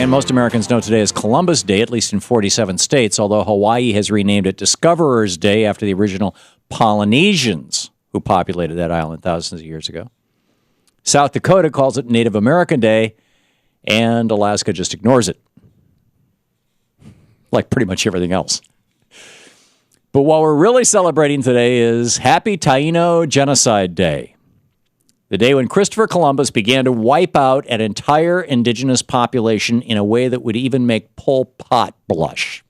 and most Americans know today as Columbus Day, at least in 47 states, although Hawaii has renamed it Discoverers Day after the original Polynesians who populated that island thousands of years ago. South Dakota calls it Native American Day, and Alaska just ignores it, like pretty much everything else. But what we're really celebrating today is Happy Taino Genocide Day, the day when Christopher Columbus began to wipe out an entire indigenous population in a way that would even make Pol Pot blush.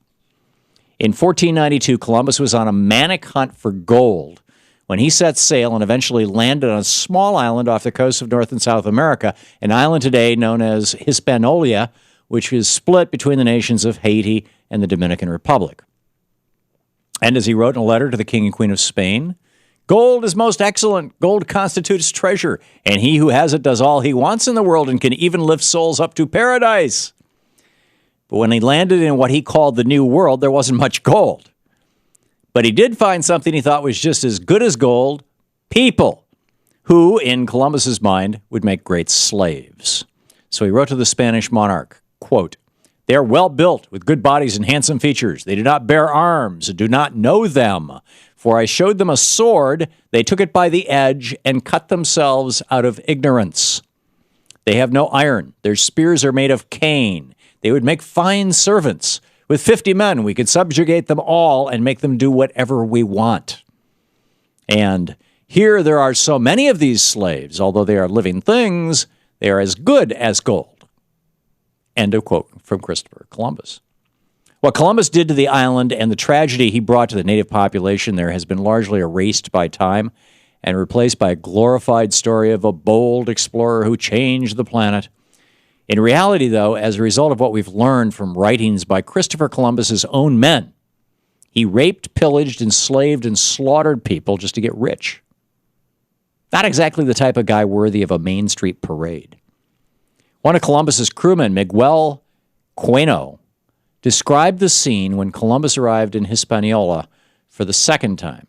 In 1492, Columbus was on a manic hunt for gold when he set sail and eventually landed on a small island off the coast of North and South America, an island today known as Hispaniola, which is split between the nations of Haiti and the Dominican Republic. And as he wrote in a letter to the King and Queen of Spain, "Gold is most excellent. Gold constitutes treasure, and he who has it does all he wants in the world and can even lift souls up to paradise." But when he landed in what he called the New World, there wasn't much gold. But he did find something he thought was just as good as gold: people, who, in Columbus's mind, would make great slaves. So he wrote to the Spanish monarch, quote, "They are well built, with good bodies and handsome features. They do not bear arms and do not know them. For I showed them a sword, they took it by the edge and cut themselves out of ignorance. They have no iron. Their spears are made of cane. They would make fine servants. With 50 men, we could subjugate them all and make them do whatever we want. And here there are so many of these slaves, although they are living things, they are as good as gold." End of quote from Christopher Columbus. What Columbus did to the island and the tragedy he brought to the native population there has been largely erased by time and replaced by a glorified story of a bold explorer who changed the planet. In reality, though, as a result of what we've learned from writings by Christopher Columbus's own men, he raped, pillaged, enslaved, and slaughtered people just to get rich. Not exactly the type of guy worthy of a Main Street parade. One of Columbus's crewmen, Miguel Bueno, described the scene when Columbus arrived in Hispaniola for the second time,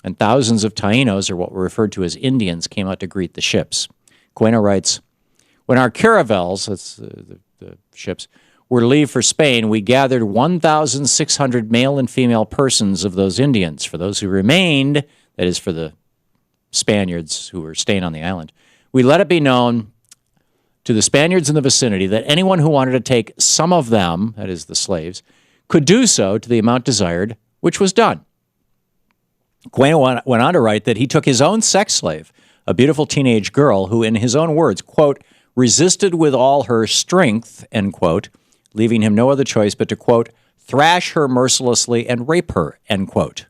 and thousands of Tainos, or what were referred to as Indians, came out to greet the ships. Bueno writes, "When our caravels," that's the ships, were to leave for Spain, we gathered 1,600 male and female persons of those Indians. For those who remained, that is for the Spaniards who were staying on the island, we let it be known to the Spaniards in the vicinity that anyone who wanted to take some of them, that is the slaves, could do so to the amount desired, which was done." Bueno went on to write that he took his own sex slave, a beautiful teenage girl who, in his own words, quote, "resisted with all her strength," end quote, leaving him no other choice but to, quote, "thrash her mercilessly and rape her," end quote.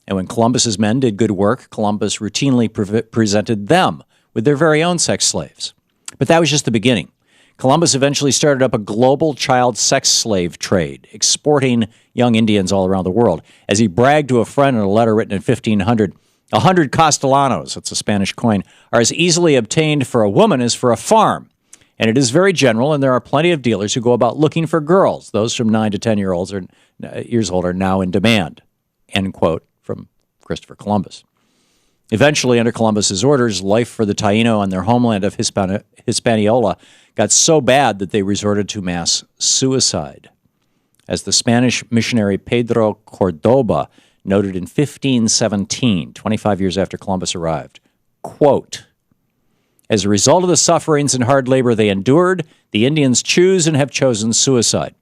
And when Columbus's men did good work, Columbus routinely presented them with their very own sex slaves. But that was just the beginning. Columbus eventually started up a global child sex slave trade, exporting young Indians all around the world. As he bragged to a friend in a letter written in 1500, 100 castellanos, that's a Spanish coin, are as easily obtained for a woman as for a farm. And it is very general, and there are plenty of dealers who go about looking for girls. Those from 9 to 10 years old are now in demand, end quote, from Christopher Columbus. Eventually, under Columbus's orders, life for the Taino on their homeland of Hispaniola got so bad that they resorted to mass suicide. As the Spanish missionary Pedro Cordoba noted in 1517, 25 years after Columbus arrived, quote, "As a result of the sufferings and hard labor they endured, the Indians choose and have chosen suicide.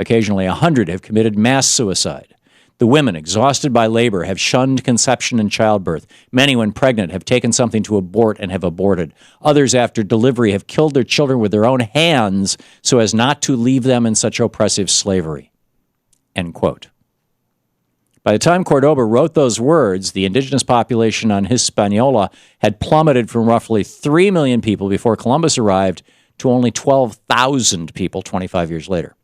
Occasionally 100 have committed mass suicide. The women, exhausted by labor, have shunned conception and childbirth. Many, when pregnant, have taken something to abort and have aborted. Others, after delivery, have killed their children with their own hands so as not to leave them in such oppressive slavery." End quote. By the time Cordoba wrote those words, the indigenous population on Hispaniola had plummeted from roughly 3 million people before Columbus arrived to only 12,000 people 25 years later.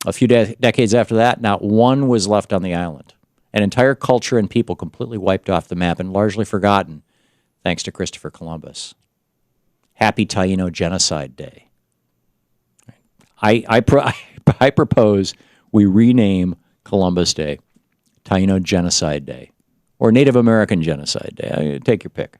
A few decades after that, not one was left on the island. An entire culture and people completely wiped off the map and largely forgotten, thanks to Christopher Columbus. Happy Taino Genocide Day. I propose we rename Columbus Day Taino Genocide Day or Native American Genocide Day. Take your pick.